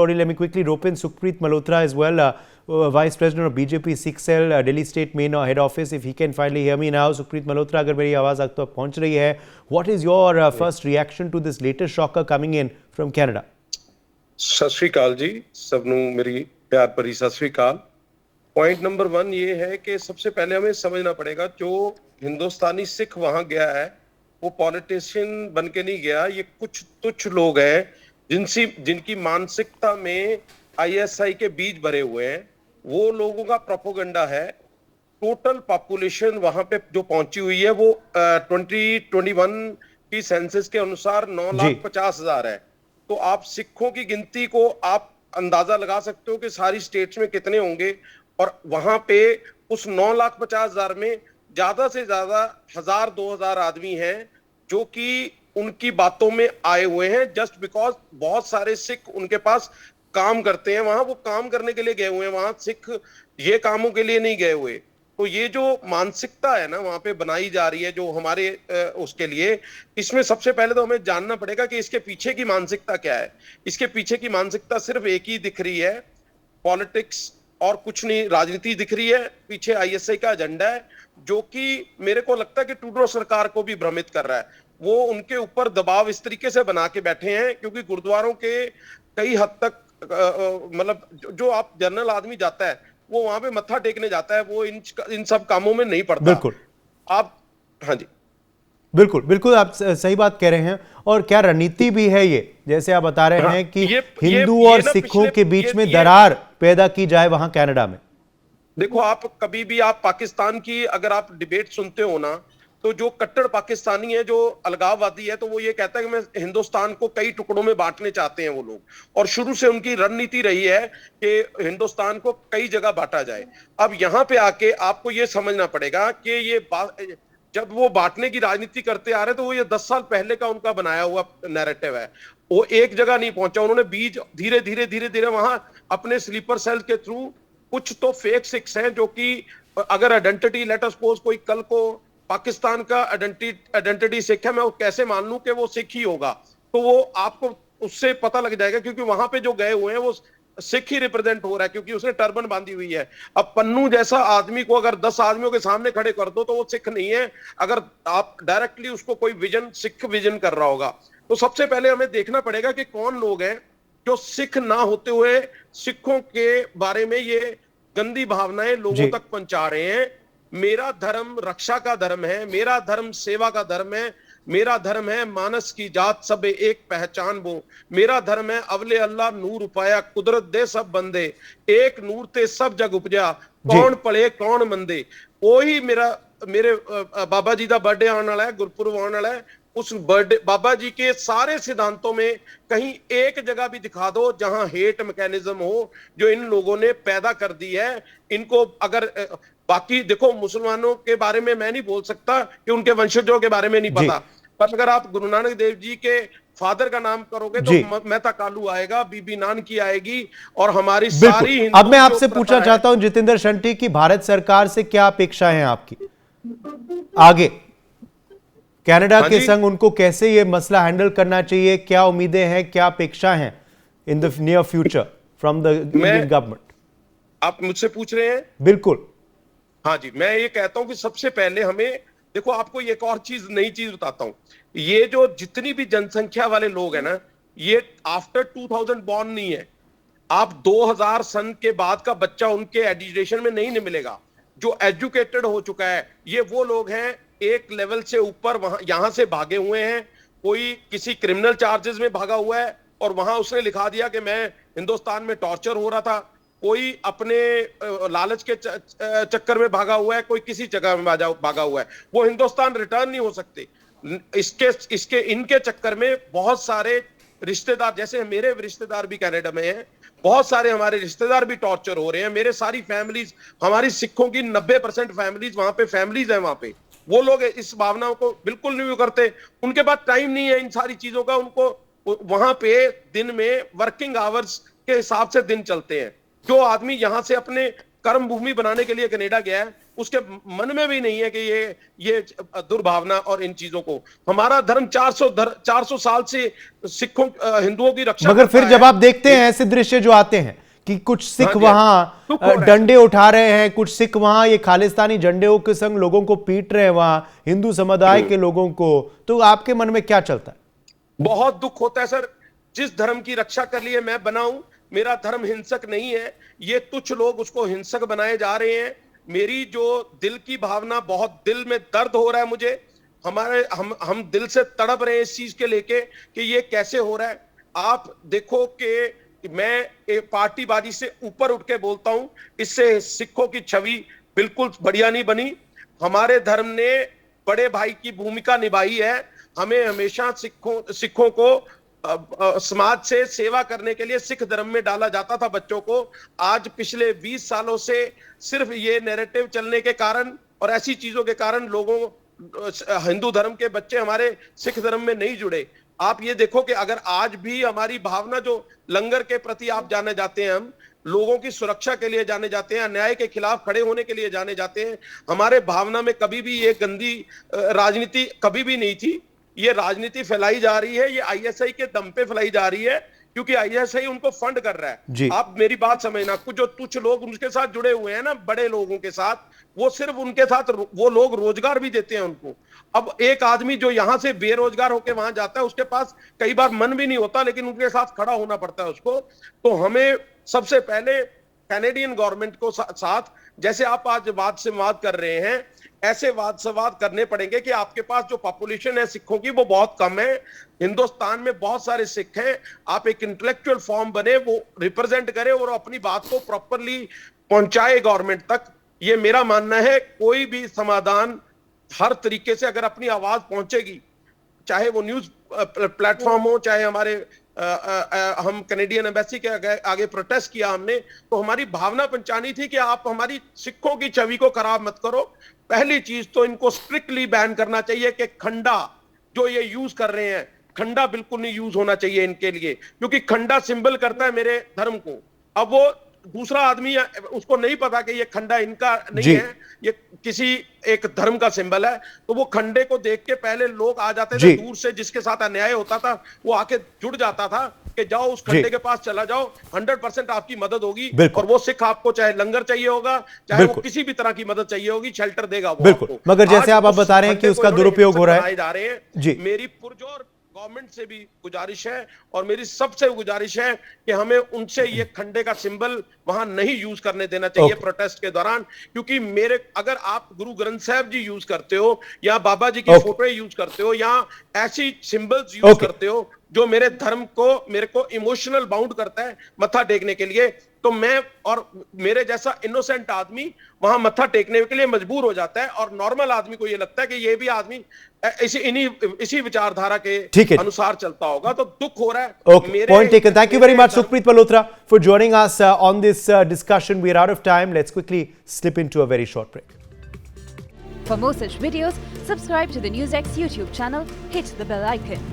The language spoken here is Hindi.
Let me quickly rope in Sukhpreet Malhotra as well, Vice President of BJP Sikh Cell, Delhi State Main Head Office. If he can finally hear me now, Sukhpreet Malhotra, अगर मेरी आवाज़ आप तक पहुंच रही है, what is your first reaction to this latest shocker coming in from Canada? सत श्री अकाल जी, सबनों मेरी प्यार भरी सत श्री अकाल। पॉइंट नंबर 1 ये है कि सबसे पहले हमें समझना पड़ेगा, जो हिंदुस्तानी सिख वहां गया है वो पॉलिटिशियन बन के नहीं गया। ये कुछ तुच्छ लोग हैं जिनकी मानसिकता में आईएसआई के बीज भरे हुए हैं। वो लोगों का प्रोपोगंडा है। टोटल पॉपुलेशन वहां पे जो पहुंची हुई है वो 2021 की सेंसस के अनुसार 9,50,000 है। तो आप सिखों की गिनती को आप अंदाजा लगा सकते हो कि सारी स्टेट्स में कितने होंगे, और वहां पे उस 9,50,000 में ज्यादा से ज्यादा 1,000-2,000 आदमी हैं जो कि उनकी बातों में आए हुए हैं, जस्ट बिकॉज बहुत सारे सिख उनके पास काम करते हैं। वहां वो काम करने के लिए गए हुए हैं, वहां सिख ये कामों के लिए नहीं गए हुए। तो ये जो मानसिकता है ना वहां पे बनाई जा रही है जो हमारे उसके लिए, इसमें सबसे पहले तो हमें जानना पड़ेगा कि इसके पीछे की मानसिकता क्या है। इसके पीछे की मानसिकता सिर्फ एक ही दिख रही है, पॉलिटिक्स और कुछ नहीं, राजनीति दिख रही है। पीछे आईएसआई का एजेंडा है जो कि मेरे को लगता है कि ट्रूडो सरकार को भी भ्रमित कर रहा है। वो उनके ऊपर दबाव इस तरीके से बना के बैठे हैं क्योंकि गुरुद्वारों के कई हद तक मतलब जो आप जनरल आदमी जाता है वो वहां पे मत्था टेकने जाता है, वो इन सब कामों में नहीं पड़ता। बिल्कुल आप, हाँ जी, बिल्कुल आप सही बात कह रहे हैं। और क्या रणनीति भी है ये, जैसे आप बता रहे हैं कि हिंदू और सिखों के बीच में दरार पैदा की जाए वहां कनाडा में। देखो, आप कभी भी आप पाकिस्तान की अगर आप डिबेट सुनते हो ना, तो जो कट्टर पाकिस्तानी है, जो अलगाववादी है, तो वो ये कहता है कि मैं हिंदुस्तान को कई टुकड़ों में बांटने चाहते हैं वो लोग। और शुरू से उनकी रणनीति रही है कि हिंदुस्तान को कई जगह बांटा जाए। अब यहाँ पे आके आपको ये समझना पड़ेगा कि ये जब वो बांटने की राजनीति करते आ रहे तो वो ये 10 साल पहले का उनका बनाया हुआ नैरेटिव है। वो एक जगह नहीं पहुंचा, उन्होंने बीज धीरे धीरे वहां अपने स्लीपर सेल के थ्रू, कुछ तो फेक सिक्स हैं जो कि अगर आइडेंटिटी, लेट अस सपोज कोई कल को पाकिस्तान का आइडेंटिटी सिख है, मैं वो कैसे मान लूं कि वो सिख ही होगा, तो वो आपको उससे पता लग जाएगा क्योंकि वहां पे जो गए हुए हैं वो सिख ही रिप्रेजेंट हो रहा है क्योंकि उसने टर्बन बांधी हुई है। अब पन्नू जैसा आदमी को अगर 10 आदमियों के सामने खड़े कर दो तो वो सिख नहीं है, अगर आप डायरेक्टली उसको कोई विजन, सिख विजन कर रहा होगा। तो सबसे पहले हमें देखना पड़ेगा कि कौन लोग हैं जो सिख ना होते हुए सिखों के बारे में ये गंदी भावनाएं लोगों तक पहुंचा रहे हैं। मेरा धर्म रक्षा का धर्म है, मेरा धर्म सेवा का धर्म है, मेरा धर्म है मानस की जात सब एक पहचान वो, मेरा धर्म है अवले अल्लाह नूर उपाया कुदरत दे सब बंदे, एक नूर ते सब जग उपजा कौन पले कौन मंदे। वही मेरे बाबा जी का बर्थडे आने वाला है, गुरपुरब आने वाला है। उस बर्थडे बाबा जी के सारे सिद्धांतों में कहीं एक जगह भी दिखा दो जहां हेट मैकेनिज्म हो जो इन लोगों ने पैदा कर दी है। इनको अगर बाकी देखो, मुसलमानों के बारे में मैं नहीं बोल सकता कि उनके वंशजों के बारे में नहीं पता, पर अगर आप गुरु नानक देव जी के फादर का नाम करोगे तो मेहता कालू आएगा, बीबी नानकी आएगी और हमारी सारी। अब मैं आपसे पूछना चाहता हूं जितेंद्र शंटी की भारत सरकार से क्या अपेक्षा है आपकी आगे? कनाडा के संग उनको कैसे ये मसला हैंडल करना चाहिए, क्या उम्मीदें हैं, क्या अपेक्षा हैं in the near future from the Indian government? आप मुझसे पूछ रहे हैं? बिल्कुल, हाँ जी। मैं ये कहता हूं कि सबसे पहले हमें देखो, आपको एक और चीज, नई चीज बताता हूं। ये जो जितनी भी जनसंख्या वाले लोग हैं ना, ये आफ्टर 2000 बॉर्न नहीं है। आप 2000 सन के बाद का बच्चा उनके एजुकेशन में नहीं मिलेगा। जो एजुकेटेड हो चुका है ये वो लोग हैं एक लेवल से ऊपर, वहां यहां से भागे हुए हैं। कोई किसी क्रिमिनल चार्जेस में भागा हुआ है और वहां उसने लिखा दिया कि मैं हिंदुस्तान में टॉर्चर हो रहा था। कोई अपने लालच के चक्कर में भागा हुआ है, कोई किसी जगह में भागा हुआ है। वो हिंदुस्तान रिटर्न नहीं हो सकते। इनके चक्कर में बहुत सारे रिश्तेदार, जैसे मेरे रिश्तेदार भी कनाडा में हैं, बहुत सारे हमारे रिश्तेदार भी टॉर्चर हो रहे हैं। मेरे सारी फैमिलीज, हमारी सिखों की 90% फैमिलीज वहां पे फैमिलीज हैं वहां पे। वो लोग इस भावनाओं को बिल्कुल नहीं करते। उनके पास टाइम नहीं है इन सारी चीजों का। उनको वहां पे दिन में वर्किंग आवर्स के हिसाब से दिन चलते हैं। जो आदमी यहां से अपने कर्म भूमि बनाने के लिए कनाडा गया है, उसके मन में भी नहीं है कि ये दुर्भावना और इन चीजों को, हमारा धर्म 400 साल से सिखों हिंदुओं की रक्षा मगर फिर करता जब है। आप देखते हैं ऐसे दृश्य जो आते हैं कि कुछ सिख हाँ जी, वहां दुख हो रहा है। डंडे उठा रहे हैं, कुछ सिख वहां ये खालिस्तानी झंडों के संग लोगों को पीट रहे हैं, वहां हिंदू समुदाय के लोगों को, तो आपके मन में क्या चलता है? बहुत दुख होता है सर। जिस धर्म की रक्षा कर लिए मैं बनाऊं, मेरा धर्म हिंसक नहीं है, ये तुच्छ लोग उसको हिंसक बनाए जा रहे हैं। मेरी जो दिल की भावना, बहुत दिल में दर्द हो रहा है मुझे, हम दिल से तड़प रहे हैं इस चीज के लेके कि ये कैसे हो रहा है। आप देखो कि मैं एक पार्टीबाजी से ऊपर उठ के बोलता हूं, इससे सिखों की छवि बिल्कुल बढ़िया नहीं बनी। हमारे धर्म ने बड़े भाई की भूमिका निभाई है। हमें हमेशा सिखों को समाज से सेवा करने के लिए सिख धर्म में डाला जाता था बच्चों को। आज पिछले 20 सालों से सिर्फ ये नैरेटिव चलने के कारण और ऐसी चीजों के कारण लोगों हिंदू धर्म के बच्चे हमारे सिख धर्म में नहीं जुड़े। आप ये देखो कि अगर आज भी हमारी भावना जो लंगर के प्रति आप जाने जाते हैं, हम लोगों की सुरक्षा के लिए जाने जाते हैं, अन्याय के खिलाफ खड़े होने के लिए जाने जाते हैं, हमारे भावना में कभी भी ये गंदी राजनीति कभी भी नहीं थी। ये राजनीति फैलाई जा रही है, ये आईएसआई के दम पे फैलाई जा रही है, क्योंकि आईएसआई उनको फंड कर रहा है। आप मेरी बात समझना, कुछ जो तुच्छ लोग उनके साथ जुड़े हुए हैं ना, बड़े लोगों के साथ, वो सिर्फ उनके साथ वो लोग रोजगार भी देते हैं उनको। अब एक आदमी जो यहां से बेरोजगार होकर वहां जाता है, उसके पास कई बार मन भी नहीं होता, लेकिन उनके साथ खड़ा होना पड़ता है उसको। तो हमें सबसे पहले कैनेडियन गवर्नमेंट को साथ, जैसे आप आज वाद से विवाद कर रहे हैं, ऐसे वाद संवाद करने पड़ेंगे कि आपके पास जो पॉपुलेशन है सिखों की वो बहुत कम है, हिंदुस्तान में बहुत सारे सिख हैं, आप एक इंटेलेक्चुअल फॉर्म बने, वो रिप्रेजेंट करे और अपनी बात को प्रॉपरली पहुंचाए गवर्नमेंट तक। ये मेरा मानना है। कोई भी समाधान हर तरीके से अगर अपनी आवाज पहुंचेगी, चाहे वो न्यूज प्लेटफॉर्म हो, चाहे हमारे हम कैनेडियन एम्बेसी के आगे प्रोटेस्ट किया हमने, तो हमारी भावना पहचानी थी कि आप हमारी सिखों की छवि को खराब मत करो। पहली चीज तो इनको स्ट्रिक्टली बैन करना चाहिए कि खंडा जो ये यूज कर रहे हैं, खंडा बिल्कुल नहीं यूज होना चाहिए इनके लिए, क्योंकि खंडा सिंबल करता है मेरे धर्म को। अब वो दूसरा आदमी उसको नहीं पता कि ये खंडा इनका नहीं है, ये किसी एक धर्म का सिंबल है, तो वो खंडे को देख के पहले लोग आ जाते थे दूर से, जिसके साथ अन्याय होता था वो आके जुड़ जाता था कि जाओ उस खंडे के पास चला जाओ, 100% आपकी मदद होगी। और वो सिख आपको चाहे लंगर चाहिए होगा, चाहे वो किसी भी तरह की मदद चाहिए होगी, शेल्टर देगा वो आपको। मगर जैसे आप बता रहे हैं कि उसका दुरुपयोग हो रहा है जा रहे हैं, मेरी पुरजोर गवर्नमेंट से भी गुजारिश है और मेरी सबसे गुजारिश है कि हमें उनसे ये खंडे का सिंबल वहां नहीं यूज करने देना चाहिए प्रोटेस्ट के दौरान। क्योंकि अगर आप गुरु ग्रंथ साहब जी यूज करते हो या बाबा जी की फोटो यूज करते हो या ऐसी सिंबल्स यूज करते हो जो मेरे धर्म को, मेरे को इमोशनल बाउंड करता है मत्था टेकने के लिए, तो मैं और मेरे जैसा इनोसेंट आदमी वहां मत्था टेकने के लिए मजबूर हो जाता है। और नॉर्मल आदमी को ये लगता है कि ये भी आदमी इसी विचारधारा के अनुसार चलता होगा, तो दुख हो रहा है। Point taken. Thank you very much, Sukhpreet Malhotra, for joining us on this discussion. We are out of time. Let's quickly slip into a very short break. For more such videos, subscribe to the NewsX YouTube channel, hit the bell icon.